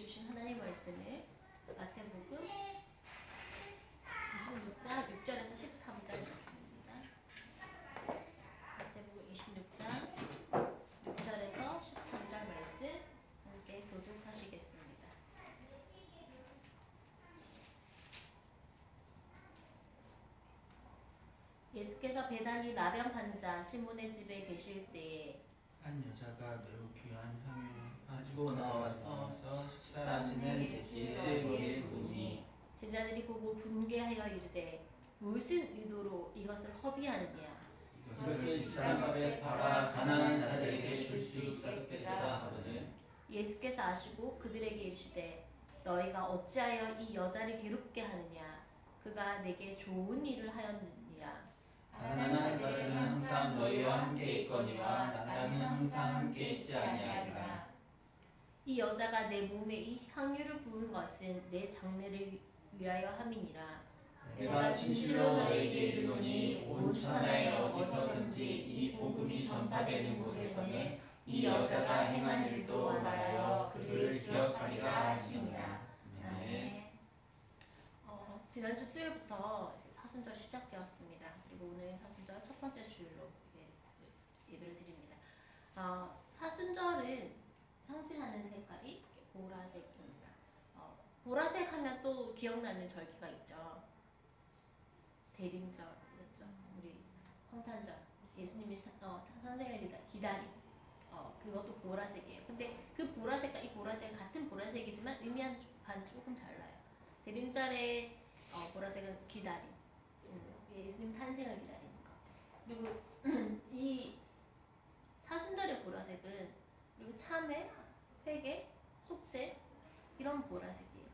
주신 하나님 말씀을 마태복음 26장 6절에서 13절 말씀입니다. 마태복음 26장 6절에서 13절 말씀 함께 교독하시겠습니다. 예수께서 베다니 나병 환자 시몬의 집에 계실 때에 한 여자가 매우 귀한 향유를 가지고 나와서 식사하시는 예수의 머리에 부으니 제자들이 보고 분개하여 이르되 무슨 의도로 이것을 허비하느냐. 이것을 비싼 값에 팔아 가난한 자들에게 줄 수 있었겠다 하거늘 예수께서 아시고 그들에게 이르시되 너희가 어찌하여 이 여자를 괴롭게 하느냐. 그가 내게 좋은 일을 하였느니라. 가난한 자들은 항상 너희와 함께 있거니와 나는 항상 함께 있지 아니하리라. 이 여자가 내 몸에 이 향유를 부은 것은 내 장례를 위하여 함이니라. 내가 진실로 너희에게 이르노니 온 천하에 어디서든지 이 복음이 전파되는 곳에서는 이 여자가 행한 일도 말하여 그를 기억하리라 하시니라. 아멘. 지난주 수요일부터 사순절이 시작되었습니다. 그리고 오늘 사순절 첫 번째 주일로 예배를 드립니다. 사순절은 상징하는 색깔이 보라색입니다. 보라색 하면 또 기억나는 절기가 있죠. 대림절이었죠. 우리 성탄절. 예수님이 탄생을 기다림. 그것도 보라색이에요. 근데 그 보라색과 이 보라색 같은 보라색이지만 의미하는 바는 조금 달라요. 대림절의 보라색은 기다림. 예수님 탄생을 기다리는 것. 그리고 이 사순절의 보라색은 그리고 참회, 회개, 속죄 이런 보라색이에요.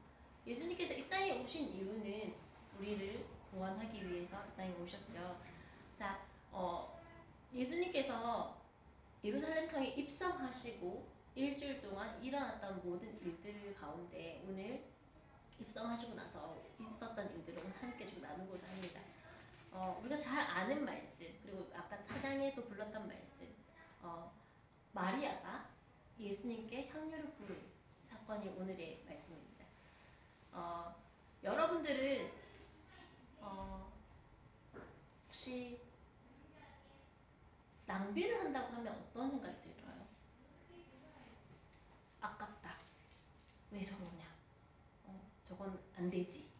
예수님께서 이 땅에 오신 이유는 우리를 구원하기 위해서 이 땅에 오셨죠. 자, 예수님께서 예루살렘 성에 입성하시고 일주일 동안 일어났던 모든 일들 가운데 오늘 입성하시고 나서 있었던 일들을 오늘 함께 좀 나누고자 합니다. 우리가 잘 아는 말씀, 그리고 아까 찬양에도 불렀던 말씀, 마리아가 예수님께 향유를 부은 사건이 오늘의 말씀입니다. 여러분들은 혹시 낭비를 한다고 하면 어떤 생각이 들어요? 아깝다. 왜 저러냐? 저건 안 되지.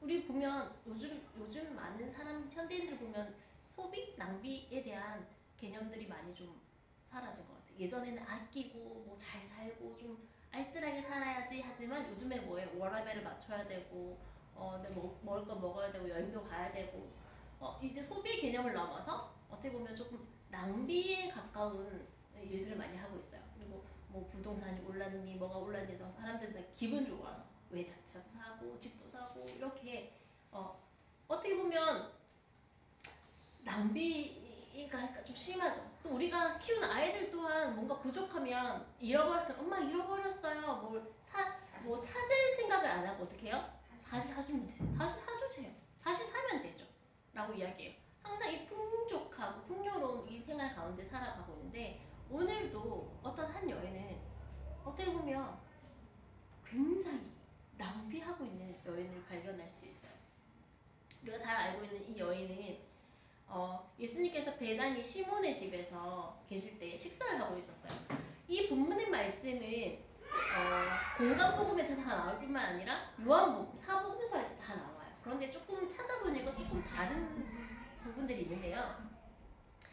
우리 보면 요즘 많은 현대인들 보면 소비, 낭비에 대한 개념들이 많이 좀 사라진 것 같아요. 예전에는 아끼고 뭐 잘 살고 좀 알뜰하게 살아야지 하지만 요즘에 뭐예요? 워라밸을 맞춰야 되고 먹을 거 먹어야 되고 여행도 가야 되고 이제 소비 개념을 넘어서 어떻게 보면 조금 낭비에 가까운 일들을 많이 하고 있어요. 그리고 뭐 부동산이 올랐니 뭐가 올랐니 해서 사람들은 다 기분 좋아서 외제차도 사고 집도 사고 이렇게 어떻게 보면 낭비가 좀 심하죠. 또 우리가 키우는 아이들 또한 뭔가 부족하면 잃어버렸으면 엄마 잃어버렸어요. 뭐 찾을 생각을 안 하고 어떻게 해요? 다시 사주면 돼요. 다시 사주세요. 다시 사면 되죠. 라고 이야기해요. 항상 이 풍족하고 풍요로운 이 생활 가운데 살아가고 있는데 오늘도 어떤 한 여인은 어떻게 보면 굉장히 낭비하고 있는 여인을 발견할 수 있어요. 우리가 잘 알고 있는 이 여인은 예수님께서 베다니 시몬의 집에서 계실 때 식사를 하고 있었어요. 이 본문의 말씀은 공간복음에 다 나올 뿐만 아니라 요한복음, 사복음서에 다 나와요. 그런데 조금 찾아보니까 조금 다른 부분들이 있는데요.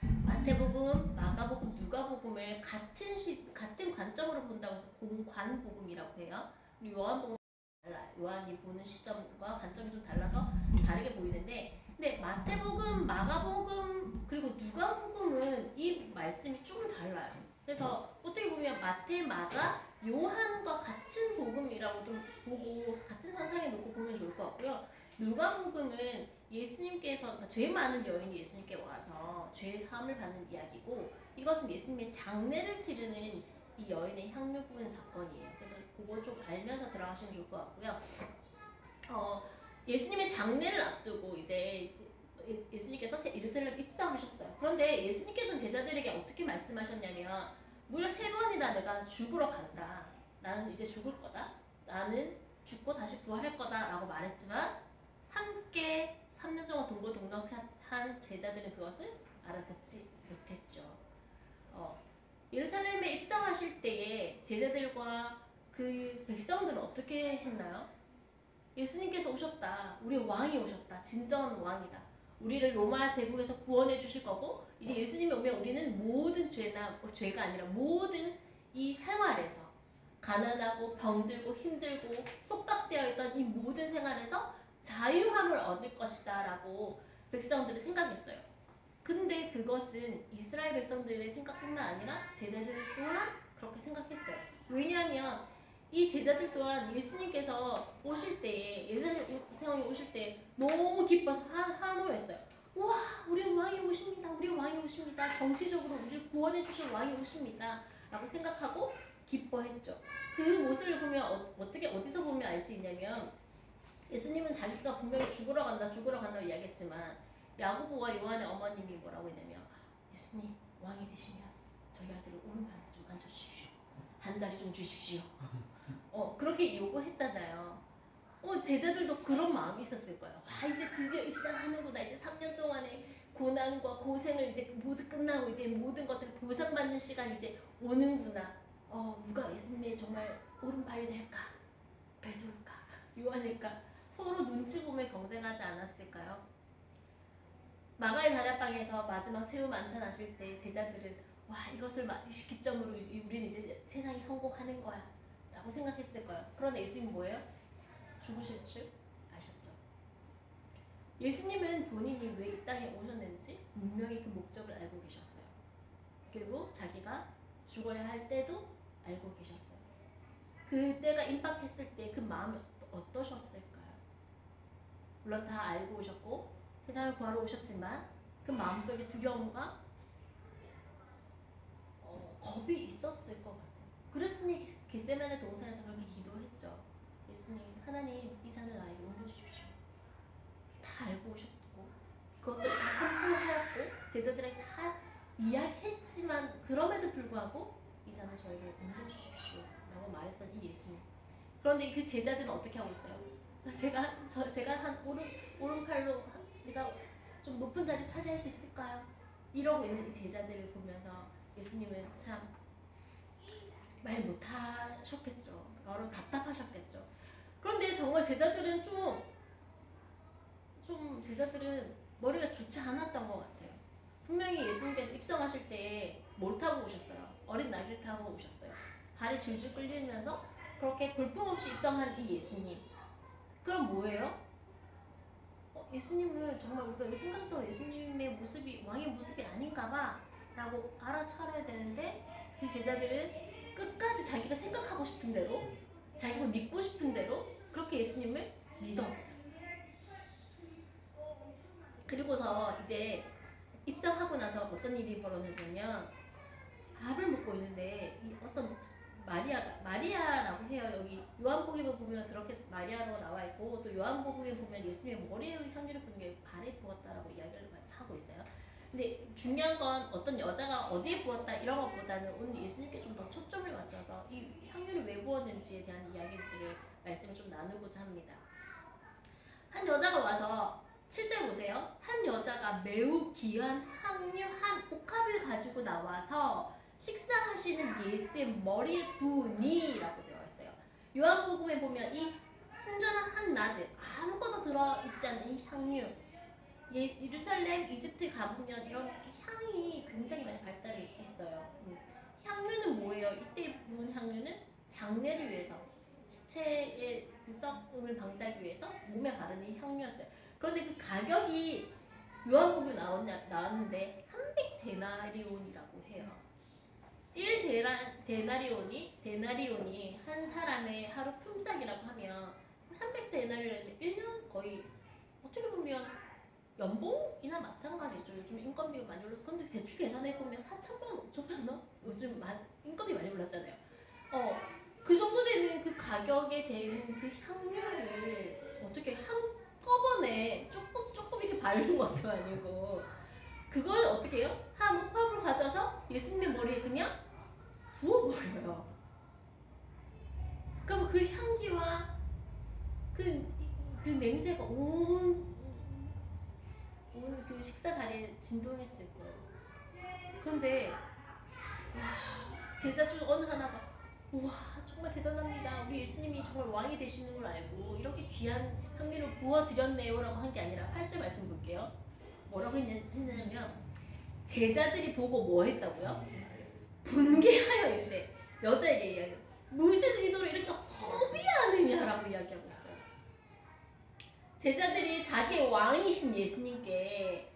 마태복음, 마가복음, 누가복음을 같은 관점으로 본다고 해서 공관복음이라고 해요. 그리고 요한복음 달라요. 요한이 보는 시점과 관점이 좀 달라서 다르게 보이는데, 근데 마태복음, 마가복음 그리고 누가복음은 이 말씀이 좀 달라요. 그래서 어떻게 보면 마태, 마가, 요한과 같은 복음이라고 좀 보고 같은 선상에 놓고 보면 좋을 것 같고요. 누가복음은 예수님께서 그러니까 죄 많은 여인이 예수님께 와서 죄의 사함을 받는 이야기고, 이것은 예수님의 장례를 치르는 이 여인의 향유 부은 사건이에요. 그래서 그거 좀 알면서 들어가시면 좋을 것 같고요. 예수님의 장례를 앞두고 이제 예수님께서 예루살렘 입성하셨어요. 그런데 예수님께서는 제자들에게 어떻게 말씀하셨냐면 무려 3번이나 내가 죽으러 간다. 나는 이제 죽을 거다. 나는 죽고 다시 부활할 거다 라고 말했지만 함께 3년 동안 동고동락한 제자들은 그것을 알아듣지 못했죠. 예루살렘에 입성하실 때에 제자들과 그 백성들은 어떻게 했나요? 예수님께서 오셨다. 우리 왕이 오셨다. 진정한 왕이다. 우리를 로마 제국에서 구원해 주실 거고 이제 예수님이 오면 우리는 모든 죄가 아니라 모든 이 생활에서 가난하고 병들고 힘들고 속박되어 있던 이 모든 생활에서 자유함을 얻을 것이다 라고 백성들은 생각했어요. 근데 그것은 이스라엘 백성들의 생각뿐만 아니라 제자들 또한 그렇게 생각했어요. 왜냐하면 이 제자들 또한 예수님께서 오실 때에 예루살렘 상황에 오실 때 너무 기뻐서 환호했어요. 와, 우리 왕이 오십니다. 우리 왕이 오십니다. 정치적으로 우리를 구원해 주실 왕이 오십니다. 라고 생각하고 기뻐했죠. 그 모습을 보면 어디서 보면 알 수 있냐면 예수님은 자기가 분명히 죽으러 간다고 이야기했지만 야고보와 요한의 어머님이 뭐라고 했냐면 예수님 왕이 되시면 저희 아들을 오른편에 좀 앉혀주십시오. 한 자리 좀 주십시오. 그렇게 요구했잖아요. 제자들도 그런 마음이 있었을 거예요. 와, 이제 드디어 입상하는구나. 이제 3년 동안의 고난과 고생을 이제 모두 끝나고 이제 모든 것들을 보상받는 시간이 이제 오는구나. 누가 예수님의 정말 오른팔이 될까? 베드로일까? 요한일까? 서로 눈치 보며 경쟁하지 않았을까요? 마가의 다락방에서 마지막 최후 만찬하실 때 제자들은 와, 이것을 기점으로 우리는 이제 세상이 성공하는 거야 라고 생각했을 거예요. 그런데 예수님은 뭐예요? 죽으실 줄 아셨죠. 예수님은 본인이 왜 이 땅에 오셨는지 분명히 그 목적을 알고 계셨어요. 그리고 자기가 죽어야 할 때도 알고 계셨어요. 그때가 임박했을 때 그 마음이 어떠셨을까요? 물론 다 알고 오셨고 세상을 구하러 오셨지만 그 마음속에 두려움과 겁이 있었을 것 같아요. 그랬으니 겟세마네 동산에서 그렇게 기도했죠. 예수님, 하나님, 이 잔을 나에게 옮겨주십시오. 다 알고 오셨고 그것도 다 선포하였고 제자들에게 다 이야기했지만 그럼에도 불구하고 이 잔을 저에게 옮겨주십시오 라고 말했던 이 예수님. 그런데 그 제자들은 어떻게 하고 있어요? 제가 한 오른팔로 제가 좀 높은 자리 차지할 수 있을까요? 이러고 있는 이 제자들을 보면서 예수님은 참 말 못하셨겠죠. 여러 답답하셨겠죠. 그런데 정말 제자들은 제자들은 머리가 좋지 않았던 것 같아요. 분명히 예수님께서 입성하실 때 뭘 타고 오셨어요? 어린 나귀를 타고 오셨어요. 발이 줄줄 끌리면서 그렇게 볼품없이 입성한 이 예수님. 그럼 뭐예요? 예수님은 정말 우리가 여기 생각했던 예수님의 모습이 왕의 모습이 아닌가 봐 라고 알아차려야 되는데 그 제자들은 끝까지 자기가 생각하고 싶은 대로 자기가 믿고 싶은 대로 그렇게 예수님을 믿어버렸어요. 그리고서 이제 입성하고 나서 어떤 일이 벌어졌냐면 밥을 먹고 있는데 어떤 마리아라고 해요. 여기 요한복음에 보면 그렇게 마리아라고 나와 있고 또 요한복음에 보면 예수님의 머리에 향유를 부은 게 발에 부었다라고 이야기를 하고 있어요. 근데 중요한 건 어떤 여자가 어디에 부었다 이런 것보다는 오늘 예수님께 좀 더 초점을 맞춰서 이 향유를 왜 부었는지에 대한 이야기들을 말씀을 좀 나누고자 합니다. 한 여자가 와서 7절 보세요. 한 여자가 매우 귀한 향유 한 옥합을 가지고 나와서 식사하시는 예수의 머리에 부으니 라고 되어 있어요. 요한복음에 보면 이 순전한 한 나들 아무것도 들어있지 않은 이 향유 예루살렘, 이집트 가보면 이런 향이 굉장히 많이 발달해 있어요. 향유는 뭐예요? 이때 부은 향유는 장례를 위해서 시체의 그 썩음을 방지하기 위해서 몸에 바르는 향유였어요. 그런데 그 가격이 요한복음에 나왔는데 300데나리온이라고 해요. 1데나리온이 한 사람의 하루 품삯이라고 하면 300데나리온이면 1년 거의 어떻게 보면 연봉이나 마찬가지죠. 요즘 인건비가 많이 올라서 근데 대충 계산해보면 4,000만, 5,000만 원? 요즘 인건비 많이 올랐잖아요. 그 정도 되는 그 가격에 되는 그 향료를 어떻게 한꺼번에 조금 이렇게 바르는 것도 아니고 그걸 어떻게 해요? 한 옥합을 가져서 예수님의 머리에 그냥 부어버려요. 그 향기와 그 냄새가 온 그 식사 자리에 진동했을 거예요. 그런데 제자 중 어느 하나가 와 정말 대단합니다. 우리 예수님이 정말 왕이 되시는 걸 알고 이렇게 귀한 향기를 보아드렸네요 라고 한 게 아니라 8절 말씀 볼게요. 뭐라고 했냐면 제자들이 보고 뭐 했다고요? 분개하여 이르되 여자에게 이야기해요. 무슨 의도로 이렇게 허비하느냐라고 이야기하고 있어요. 제자들이 자기 왕이신 예수님께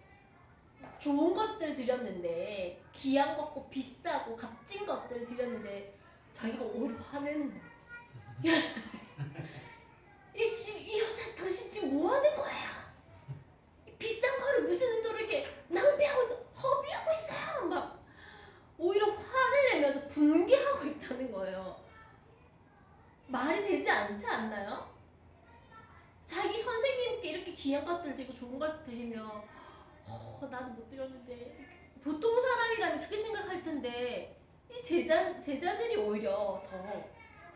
좋은 것들 드렸는데 귀한 것고 비싸고 값진 것들 드렸는데 자기가 오히려 화내는 거야. 이 여자 당신 지금 뭐 하는 거야? 비싼 거를 무슨 의도로 이렇게 낭비하고 있어? 허비하고 있어요. 막 오히려 화를 내면서 분개하고 있다는 거예요. 말이 되지 않지 않나요? 자기 선생님께 이렇게 귀한 것들 드리고 좋은 것들 드리면 나도 못 드렸는데 보통 사람이라면 그렇게 생각할 텐데 이 제자들이 오히려 더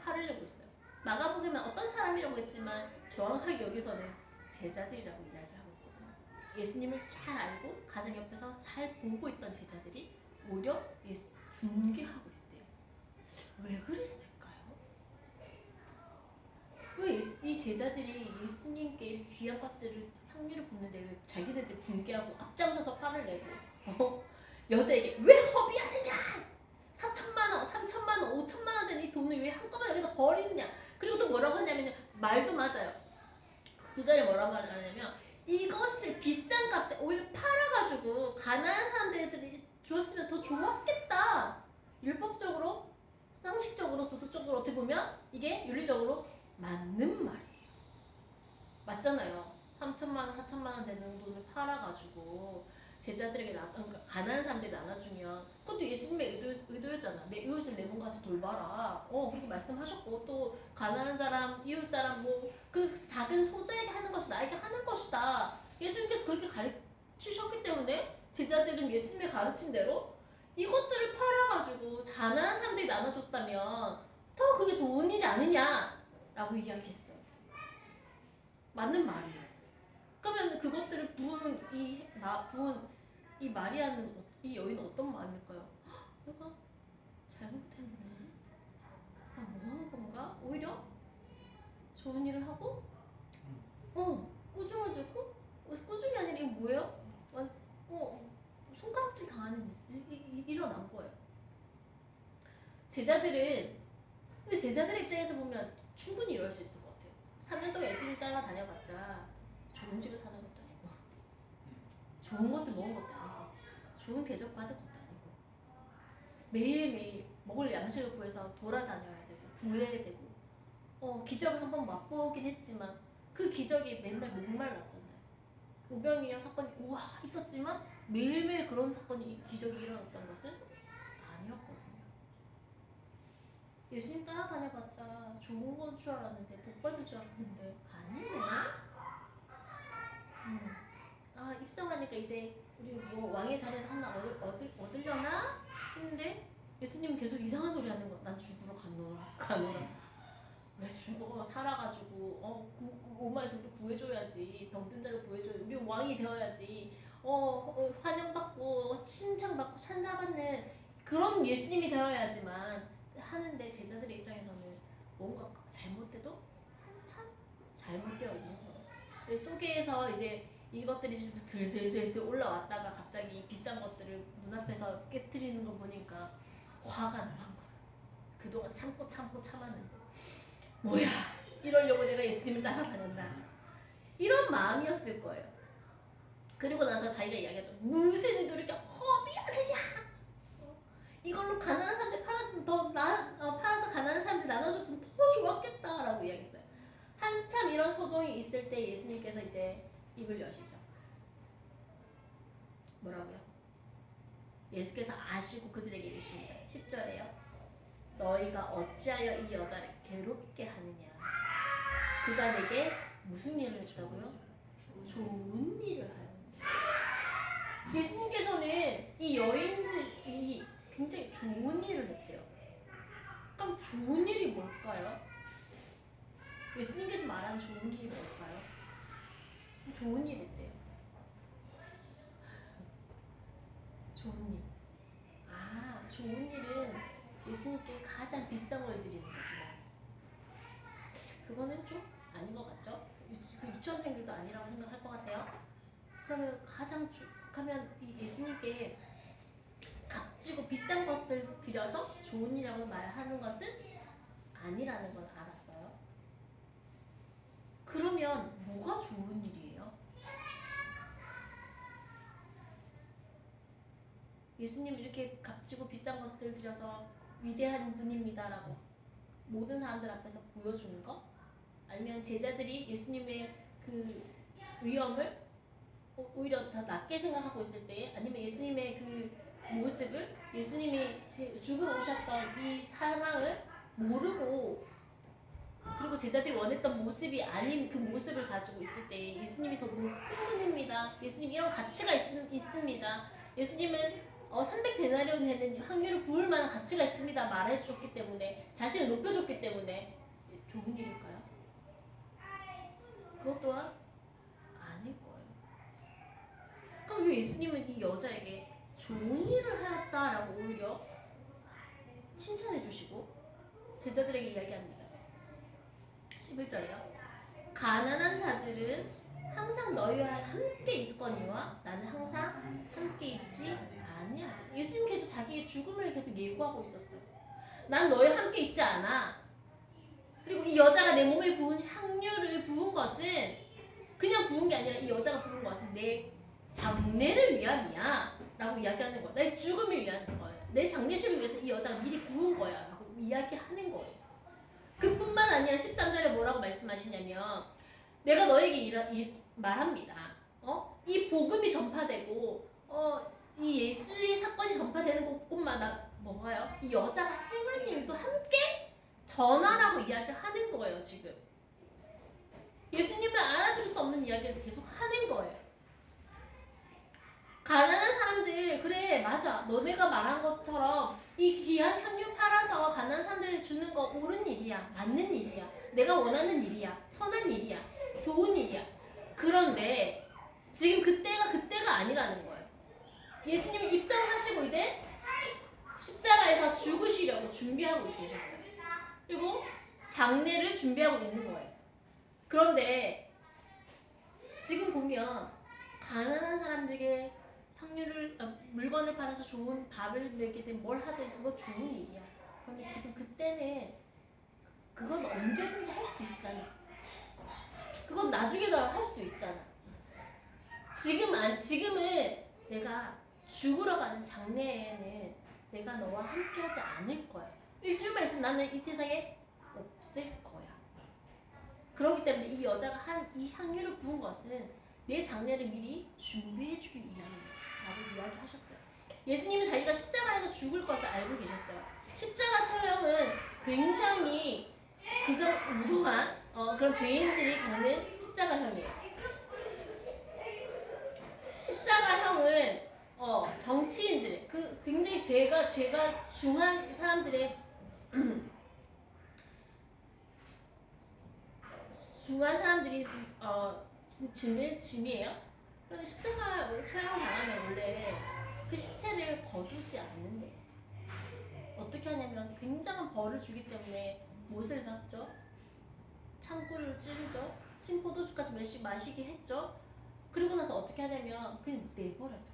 화를 내고 있어요. 마가복음은 어떤 사람이라고 했지만 정확하게 여기서는 제자들이라고 이야기를 하고 있거든요. 예수님을 잘 알고 가정 옆에서 잘 보고 있던 제자들이 오히려 분개하고 있대요. 왜 그랬을까요? 왜 이 제자들이 예수님께 귀한 것들을 향유를 붓는데 왜 자기네들이 분개하고 앞장서서 화를 내고 여자에게 왜 허비하느냐? 4천만 원, 3천만 원, 5천만 원 되는 이 돈을 왜 한꺼번에 여기다 버리느냐? 그리고 또 뭐라고 하냐면 말도 맞아요. 그 전에 뭐라고 하냐면 이것을 비싼 값에 오히려 팔아가지고 가난한 사람들이 주었으면 더 좋았겠다. 율법적으로, 상식적으로, 도덕적으로 어떻게 보면 이게 윤리적으로 맞는 말이에요. 맞잖아요. 3천만 원, 4천만 원 되는 돈을 팔아가지고 제자들에게 그러니까 가난한 사람들이 나눠주면 그것도 예수님의 의도였잖아. 내 이웃을 내 몸같이 돌봐라. 그렇게 말씀하셨고 또 가난한 사람, 이웃 사람 뭐 그 작은 소자에게 하는 것이 나에게 하는 것이다. 예수님께서 그렇게 가르치셨기 때문에 제자들은 예수님의 가르친 대로 이것들을 팔아가지고 가난한 사람들이 나눠줬다면 더 그게 좋은 일이 아니냐라고 이야기했어요. 맞는 말이에요. 그러면 그것들을 부은 이 마리아는 이 여인은 어떤 마음일까요? 내가 잘못했네. 나 뭐 한 건가? 오히려 좋은 일을 하고 꾸중해지고 꾸중이 아니라 이게 뭐예요? 손가락질 당하는 일 일어난 거예요. 제자들의 입장에서 보면 충분히 이럴 수 있을 것 같아요. 3년 동안 예수님 따라 다녀봤자 좋은 집에 사는 것도 아니고 좋은 것을 먹은 것도 아니고 좋은 대접 받은 것도 아니고 매일매일 먹을 양식을 구해서 돌아다녀야 되고 구해야 되고 기적을 한번 맛보긴 했지만 그 기적이 맨날 목말랐잖아요. 우병이어 사건이 있었지만 매일매일 그런 기적이 일어났던 것은 아니었거든요. 예수님 따라다녀봤자 좋은 건 줄 알았는데 복 받을 줄 알았는데 아니네. 입성하니까 이제 우리 뭐 왕의 자리를 하나 얻으려나 했는데 예수님은 계속 이상한 소리 하는 거야. 난 죽으러 가노라. 왜 죽어? 살아가지고 오마에서 우리 구해줘야지. 병든 자를 구해줘야 우리 왕이 되어야지. 환영받고 칭찬받고 찬사받는 그런 예수님이 되어야지만 하는데 제자들의 입장에서는 뭔가 잘못돼도 한참 잘못되어 있는 거예요. 속에서 이제 이것들이 좀 슬슬슬슬 올라왔다가 갑자기 비싼 것들을 눈앞에서 깨트리는 걸 보니까 화가 나는 거예요. 그동안 참고 참았는데 뭐야 이러려고 내가 예수님을 따라다닌다 이런 마음이었을 거예요. 그리고 나서 자기가 이야기하죠. 무슨 의도로 이렇게 허비하느냐. 이걸로 가난한 사람들 팔았으면 팔아서 가난한 사람들 나눠줬으면 더 좋았겠다라고 이야기했어요. 한참 이런 소동이 있을 때 예수님께서 이제 입을 여시죠. 뭐라고요? 예수께서 아시고 그들에게 이르십니다. 10절에요. 너희가 어찌하여 이 여자를 괴롭게 하느냐. 그가 내게 무슨 일을 했다고요? 좋은 일을 하였느냐. 예수님께서는 이 여인들이 굉장히 좋은 일을 했대요. 그럼 좋은 일이 뭘까요? 예수님께서 말한 좋은 일이 뭘까요? 좋은 일 있대요. 좋은 일. 아, 좋은 일은 예수님께 가장 비싼 걸 드리는 거구나. 그거는 좀 아닌 것 같죠? 그 유치원생들도 아니라고 생각할 것 같아요. 그러면 가면 이 예수님께 값지고 비싼 것을 드려서 좋은 일이라고 말하는 것은 아니라는 건 알았어요. 그러면 뭐가 좋은 일이에요? 예수님 이렇게 값지고 비싼 것들 드려서 위대한 분입니다라고 모든 사람들 앞에서 보여주는 거? 아니면 제자들이 예수님의 그 위엄을 오히려 더 낮게 생각하고 있을 때, 아니면 예수님의 그 모습을, 예수님이 죽으러 오셨던 이 상황을 모르고, 그리고 제자들이 원했던 모습이 아닌 그 모습을 가지고 있을 때 예수님이 더 높은 분입니다. 예수님 이런 가치가 있습니다. 예수님은 300데나리온 되는 확률을 부을 만한 가치가 있습니다. 말해줬기 때문에, 자신을 높여줬기 때문에 좋은 일일까요? 그것 또한 아닐 거예요. 그럼 왜 예수님은 이 여자에게 좋은 일을 하였다라고 오히려 칭찬해 주시고 제자들에게 이야기합니다. 11절이요. 가난한 자들은 항상 너희와 함께 있거니와 나는 항상 함께 있지 아니야. 예수님 계속 자기의 죽음을 계속 예고하고 있었어요. 난 너희와 함께 있지 않아. 그리고 이 여자가 내 몸에 부은 향유를 부은 것은 그냥 부은 게 아니라 이 여자가 부은 것은 내 장례를 위함이야 라고 이야기하는 거야. 내 죽음을 위한 거야. 내 장례식을 위해서 이 여자가 미리 부은 거야 라고 이야기하는 거예요. 그뿐만 아니라 13절에 뭐라고 말씀하시냐면, 내가 너에게 말합니다. 이 복음이 전파되고 이 예수의 사건이 전파되는 곳곳마다 뭐가요? 이 여자가 행한 일도 함께 전하라고 이야기를 하는 거예요. 지금 예수님을 알아들을 수 없는 이야기를 계속 하는 거예요. 가난한 사람들, 그래 맞아, 너네가 말한 것처럼 이 귀한 향유 팔아서 가난한 사람들에게 주는 거 옳은 일이야, 맞는 일이야, 내가 원하는 일이야, 선한 일이야, 좋은 일이야. 그런데 지금 그때가 아니라는 거예요. 예수님이 입성하시고 이제 십자가에서 죽으시려고 준비하고 계셨어요. 그리고 장례를 준비하고 있는 거예요. 그런데 지금 보면 가난한 사람들에게 물건을 팔아서 좋은 밥을 내게든 뭘 하든 그거 좋은 일이야. 그런데 지금 그때는 그건 언제든지 할 수 있잖아. 그건 나중에라도 할 수 있잖아. 지금은 내가 죽으러 가는 장례에는 내가 너와 함께하지 않을 거야. 일주일만 있으면 나는 이 세상에 없을 거야. 그렇기 때문에 이 여자가 한 이 향유를 부은 것은 내 장례를 미리 준비해주기 위함이다 라고 이야기하셨어요. 예수님은 자기가 십자가에서 죽을 것을 알고 계셨어요. 십자가 처형은 굉장히 무도한 그런 죄인들이 겪는 십자가형이에요. 십자가형은 정치인들, 굉장히 죄가 중한 사람들의 중한 사람들이 짓는 짐이에요. 그런데 십자가 처형을 당하면 원래 그 시체를 거두지 않는데 어떻게 하냐면 굉장한 벌을 주기 때문에 못을 박죠. 창고를 찌르죠. 신포도주까지 몇씩 마시게 했죠. 그리고 나서 어떻게 하냐면 그냥 내버려둬요.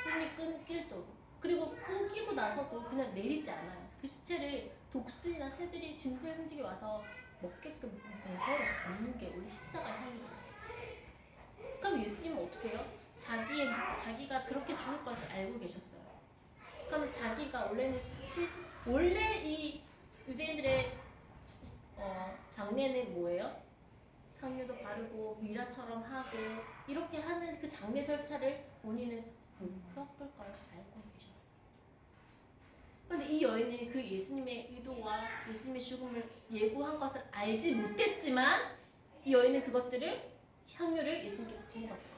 숨이 끊길 도록. 그리고 끊기고 나서도 그냥 내리지 않아요. 그 시체를 독수리나 새들이 짐승 흔적이 와서 먹게끔 내버려 두는 게 원래 십자가형이에요. 그럼 예수님은 어떻게 해요? 자기가 그렇게 죽을 것을 알고 계셨어요. 그럼 자기가 원래 이 유대인들의 장례는 뭐예요? 향유도 바르고 미라처럼 하고 이렇게 하는 그 장례 절차를 본인은 못 겪을 걸 알고 계셨어요. 그런데 이 여인은 그 예수님의 의도와 예수님의 죽음을 예고한 것을 알지 못했지만 이 여인은 향유를 예수님께 부었어요.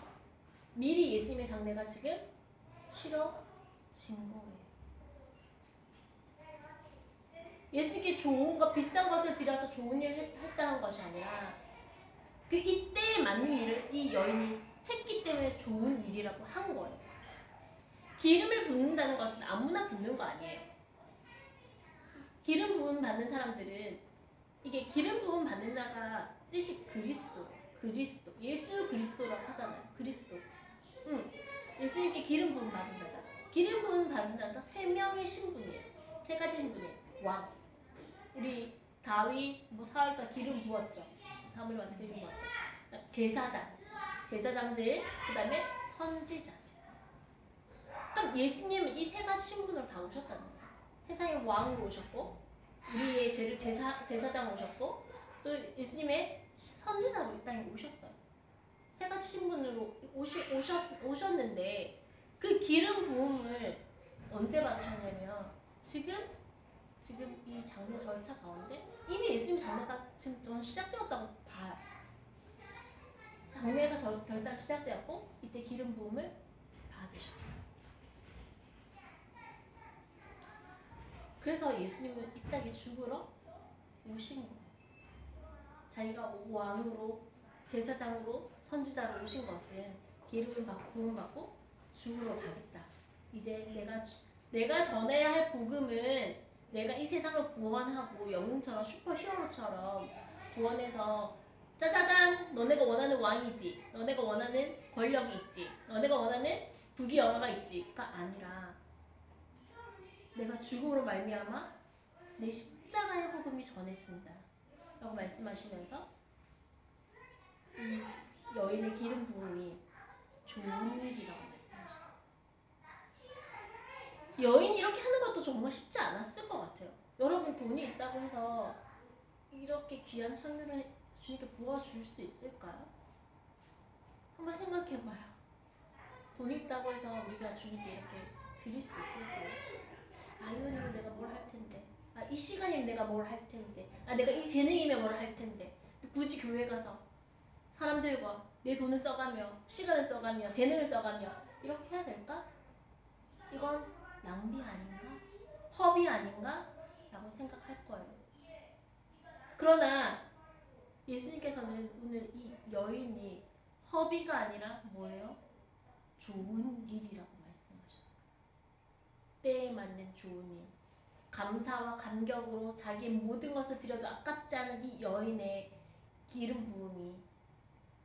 미리 예수님의 장례가 지금 치러진 거예요. 예수님께 좋은 것, 비싼 것을 드려서 좋은 일을 했다는 것이 아니라 그 이때에 맞는 일을 이 여인이 했기 때문에 좋은 일이라고 한 거예요. 기름을 붓는다는 것은 아무나 붓는 거 아니에요. 기름 부음 받는 사람들은 이게 기름 부음 받는 자가 뜻이 그리스도, 예수 그리스도라고 하잖아요. 그리스도. 예수님께 기름 부음 받은 자다. 기름 부음 받은 자가 세 명의 신분이에요. 세 가지 신분이에요. 왕. 우리 다윗, 사울과 기름 부었죠. 사무엘 와서 기름 부었죠. 제사장들, 그다음에 선지자들. 그럼 예수님은 이 세 가지 신분으로 다 오셨다는 거예요. 세상의 왕으로 오셨고, 우리의 죄를 제사장 오셨고, 또 예수님의 선지자로 이 땅에 오셨어요. 세 가지 신분으로 오셨는데 그 기름 부음을 언제 받으셨냐면 지금 이 장례 절차 가운데 이미 예수님 장례가 지금 전 시작되었다고 봐요. 장례가 절차가 시작되었고 이때 기름 부음을 받으셨어요. 그래서 예수님은 이 땅에 죽으러 오신 거예요. 자기가 왕으로 제사장으로 선지자로 오신 것은 기름을 부음 받고 죽으러 가겠다. 이제 내가 전해야 할 복음은 내가 이 세상을 구원하고 영웅처럼 슈퍼히어로처럼 구원해서 짜자잔 너네가 원하는 왕이지, 너네가 원하는 권력이 있지, 너네가 원하는 부귀 영화가 있지가 아니라 내가 죽음으로 말미암아 내 십자가의 복음이 전해진다 라고 말씀하시면서 여인의 기름 부음이 좋은 일이라고 말씀하시고, 여인이 이렇게 하는 것도 정말 쉽지 않았을 것 같아요. 여러분 돈이 있다고 해서 이렇게 귀한 향유를 주님께 부어줄 수 있을까요? 한번 생각해봐요. 돈이 있다고 해서 우리가 주님께 이렇게 드릴 수 있을까요? 이혼이면 내가 뭘 할 텐데, 이 시간이면 내가 뭘 할 텐데, 내가 이 재능이면 뭘 할 텐데, 굳이 교회 가서 사람들과 내 돈을 써가며 시간을 써가며 재능을 써가며 이렇게 해야 될까? 이건 낭비 아닌가? 허비 아닌가? 라고 생각할 거예요. 그러나 예수님께서는 오늘 이 여인이 허비가 아니라 뭐예요? 좋은 일이라고 말씀하셨어요. 때에 맞는 좋은 일. 감사와 감격으로 자기의 모든 것을 드려도 아깝지 않은 이 여인의 기름 부음이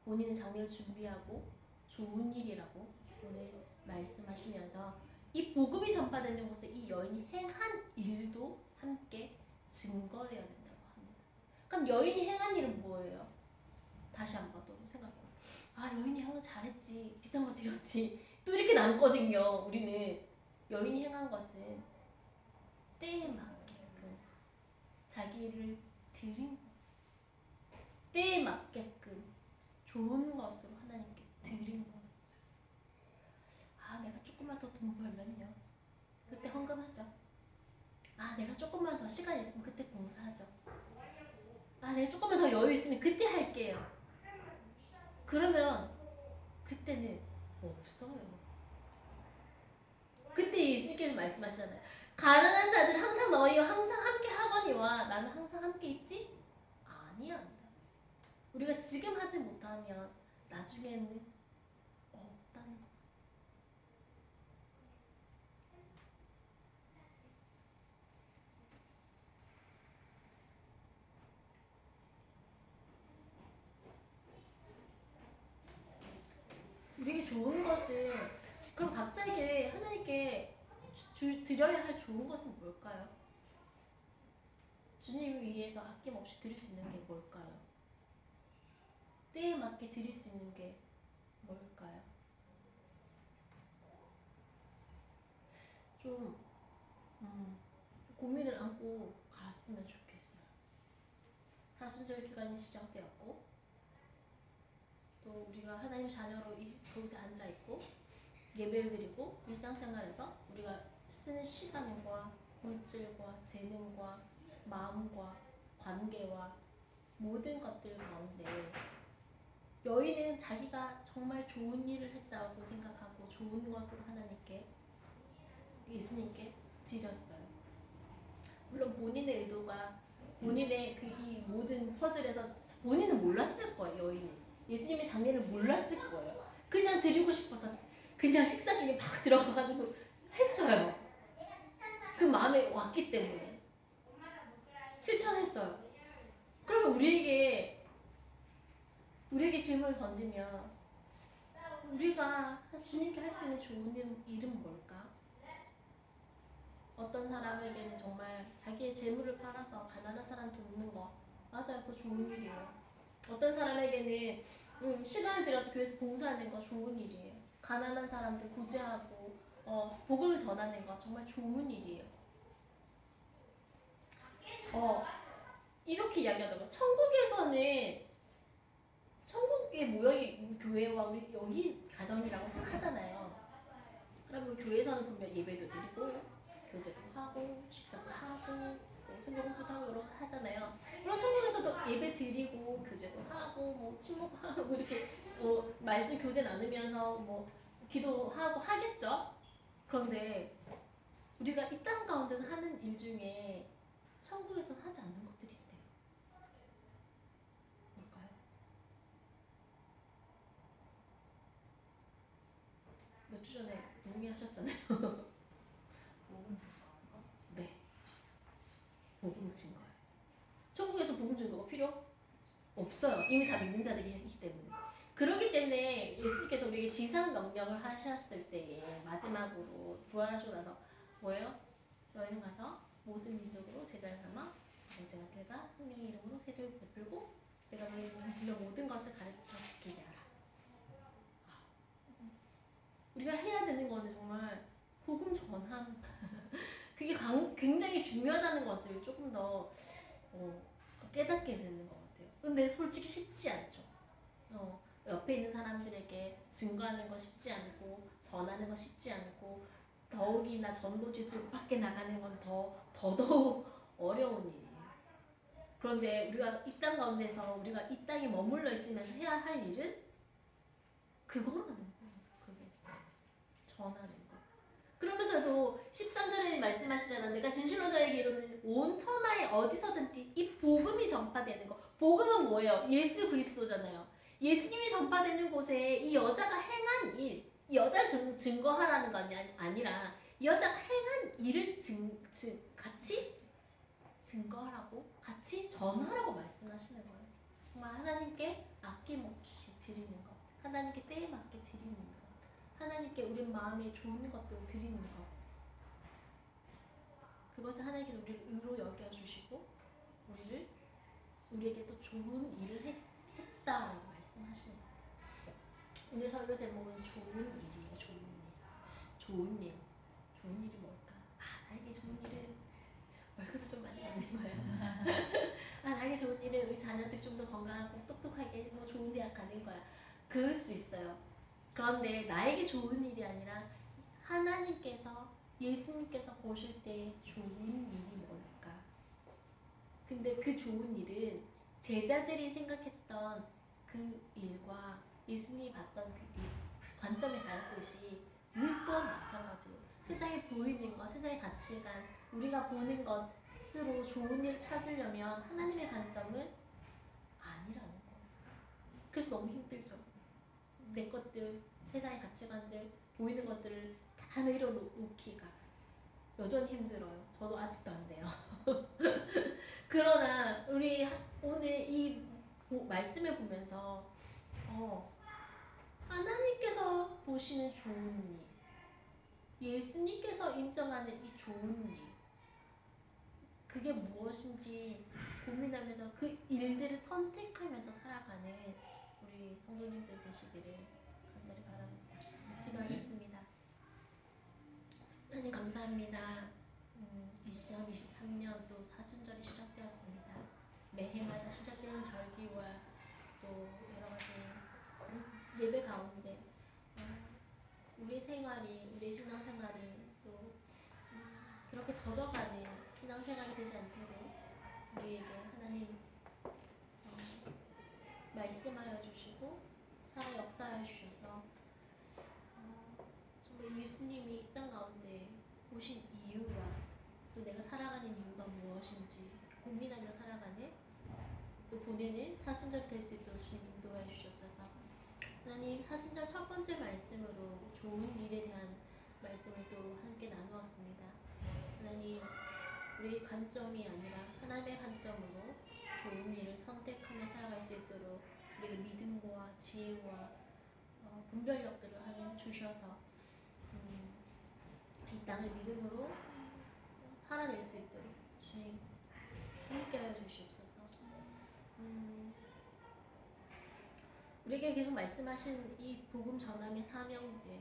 본인의 장례를 준비하고 좋은 일이라고 오늘 말씀하시면서 이 복음이 전파되는 곳에 이 여인이 행한 일도 함께 증거되어야 된다고 합니다. 그럼 여인이 행한 일은 뭐예요? 다시 한번 또 생각해봐요. 여인이 한 거 잘했지, 비싼 거 드렸지, 또 이렇게 남거든요. 우리는 여인이 행한 것은 때에 맞게끔 자기를 드린 거, 때에 맞게끔 좋은 것으로 하나님께 드린 거. 내가 조금만 더 돈 벌면요, 그때 헌금하죠. 내가 조금만 더 시간 있으면 그때 봉사하죠. 내가 조금만 더 여유 있으면 그때 할게요. 그러면 그때는 없어요. 그때 예수님께서 말씀하시잖아요. 가난한 자들 항상 너희와 항상 함께 하거니와 나는 항상 함께 있지 아니한다. 우리가 지금 하지 못하면 나중에는 없다는 거. 우리에게 좋은 것은, 그럼 각자에게 하나님께 드려야 할 좋은 것은 뭘까요? 주님을 위해서 아낌없이 드릴 수 있는 게 뭘까요? 때에 맞게 드릴 수 있는 게 뭘까요? 좀 고민을 안고 갔으면 좋겠어요. 사순절 기간이 시작되었고 또 우리가 하나님 자녀로 그곳에 앉아있고 예배를 드리고 일상생활에서 우리가 쓰는 시간과 물질과 재능과 마음과 관계와 모든 것들 가운데 여인은 자기가 정말 좋은 일을 했다고 생각하고 좋은 것으로 하나님께, 예수님께 드렸어요. 물론 본인의 의도가 본인의 그 이 모든 퍼즐에서 본인은 몰랐을 거예요. 여인은 예수님의 장례를 몰랐을 거예요. 그냥 드리고 싶어서 그냥 식사 중에 막 들어가가지고 했어요. 그 마음에 왔기 때문에 실천했어요. 그러면 우리에게 질문을 던지면 우리가 주님께 할 수 있는 좋은 일은 뭘까? 어떤 사람에게는 정말 자기의 재물을 팔아서 가난한 사람 돕는 거 맞아요. 그거 좋은 일이에요. 어떤 사람에게는 시간을 들여서 교회에서 봉사하는 거 좋은 일이에요. 가난한 사람들 구제하고 복음을 전하는 거 정말 좋은 일이에요. 이렇게 이야기하더라고요. 천국에 모여 교회와 우리 여기 가정이라고 생각하잖아요. 그러면 교회에서는 보면 예배도 드리고 교제도 하고 식사도 하고 성경 공부도 하고 여러 가지 하잖아요. 물론 천국에서도 예배 드리고 교제도 하고 뭐 침묵하고 이렇게 말씀 교제 나누면서 뭐 기도하고 하겠죠. 그런데 우리가 이 땅 가운데서 하는 일 중에 천국에서는 하지 않는 것들이 있대요. 뭘까요? 몇 주 전에 무미하셨잖아요. 네. 복음 증거예요. 천국에서 복음 증거가 필요 없어요. 이미 다 믿는 자들이 있기 때문에. 그렇기 때문에 예수님께서 우리에게 지상 명령을 하셨을 때에 마지막으로 부활하시고 나서 뭐예요? 너희는 가서 모든 민족으로 제자를 삼아 아버지와 아들과 성령의 이름으로 세례를 베풀고 내가 너희에게 분명 모든 것을 가르쳐 지키게 하라. 우리가 해야 되는 거는 정말 복음 전함. 그게 굉장히 중요하다는 것을 조금 더 깨닫게 되는 것 같아요. 근데 솔직히 쉽지 않죠. 옆에 있는 사람들에게 증거하는 거 쉽지 않고 전하는 거 쉽지 않고 더욱이나 전도지 들고 밖에 나가는 건 더더욱 어려운 일이에요. 그런데 우리가 이 땅 가운데서 우리가 이 땅에 머물러 있으면서 해야 할 일은 그거라는 거예요. 그게 전하는 거. 그러면서도 13절에 말씀하시잖아. 내가 진실로 너에게 이르는 온 천하에 어디서든지 이 복음이 전파되는 거. 복음은 뭐예요? 예수 그리스도잖아요. 예수님이 전파되는 곳에 이 여자가 행한 일, 이 여자를 증거하라는 거 아니라 이 여자가 행한 일을 같이 증거하라고, 같이 전하라고 말씀하시는 거예요. 정말 하나님께 아낌없이 드리는 것, 하나님께 때에 맞게 드리는 것, 하나님께 우리 마음에 좋은 것들을 드리는 것, 그것을 하나님께서 우리를 의로 여겨주시고 우리에게 또 좋은 일을 했다라고 말씀하시는 거예요. 오늘 설교 제목은 좋은 일이에요. 좋은 일. 좋은 일이 뭘까? 나에게 좋은 일은 월급 좀 많이 받는 거야. 나에게 좋은 일은 우리 자녀들이 좀 더 건강하고 똑똑하게 뭐 좋은 대학 가는 거야. 그럴 수 있어요. 그런데 나에게 좋은 일이 아니라 하나님께서 예수님께서 보실 때 좋은 일이 뭘까? 근데 그 좋은 일은 제자들이 생각했던 그 일과 예수님이 봤던 그 관점이 다르듯이 우리 또한 마찬가지로 세상에 보이는 것, 세상의 가치관, 우리가 보는 것으로 좋은 일 찾으려면 하나님의 관점은 아니라는 거예요. 그래서 너무 힘들죠. 내 것들, 세상의 가치관들, 보이는 것들을 다 내려놓기가 여전히 힘들어요. 저도 아직도 안 돼요. 그러나 우리 오늘 이 말씀을 보면서 하나님께서 보시는 좋은 일, 예수님께서 인정하는 이 좋은 일, 그게 무엇인지 고민하면서 그 일들을 선택하면서 살아가는 우리 성도님들 되시기를 간절히 바랍니다. 기도하겠습니다. 하나님 감사합니다. 2023년 또 사순절이 시작되었습니다. 매해마다 시작되는 절기와 또 여러 가지 예배 가운데 우리 생활이, 우리 신앙생활이 또 그렇게 젖어가는 신앙생활이 되지 않도록 우리에게 하나님 말씀하여 주시고 살아 역사하여 주셔서 정말 예수님이 이 땅 가운데 오신 이유와 또 내가 살아가는 이유가 무엇인지 고민하며 살아가는 또 보내는 사순절 될 수 있도록 주님 인도하여 주시옵소서. 하나님, 사순절 첫 번째 말씀으로 좋은 일에 대한 말씀을 또 함께 나누었습니다. 하나님, 우리의 관점이 아니라 하나님의 관점으로 좋은 일을 선택하며 살아갈 수 있도록 우리의 믿음과 지혜와 분별력들을 하나님 주셔서 이 땅을 믿음으로 살아낼 수 있도록 주님 함께하여 주시옵소서. 우리에게 계속 말씀하신 이 복음 전함의 사명들,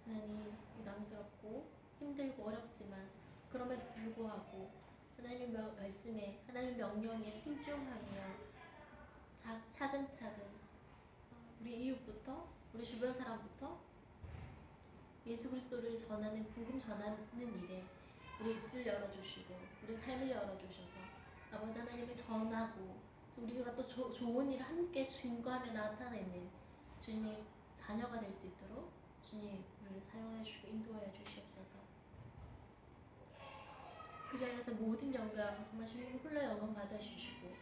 하나님, 부담스럽고 힘들고 어렵지만 그럼에도 불구하고 하나님의 말씀에, 하나님의 명령에 순종하며 차근차근 우리 이웃부터, 우리 주변 사람부터 예수 그리스도를 전하는, 복음 전하는 일에 우리 입술 열어주시고 우리 삶을 열어주셔서 아버지 하나님을 전하고 우리가 또 좋은 일을 함께 증거하며 나타내는 주님의 자녀가 될 수 있도록 주님 우리를 사용하여 주시고 인도하여 주시옵소서. 그리하여서 모든 영광 정말 주님께 홀로 영광 받아주시고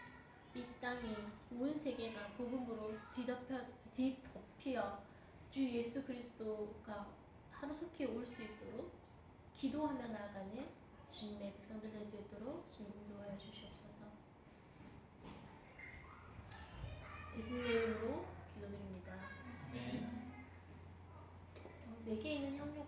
이 땅이 온 세계가 복음으로 뒤덮여 주 예수 그리스도가 하루속히 올 수 있도록 기도하며 나아가는 주님의 백성들 될 수 있도록 주님 인도하여 주시옵소서. 예수님의 이름으로 기도드립니다. 네. 내게 있는 형용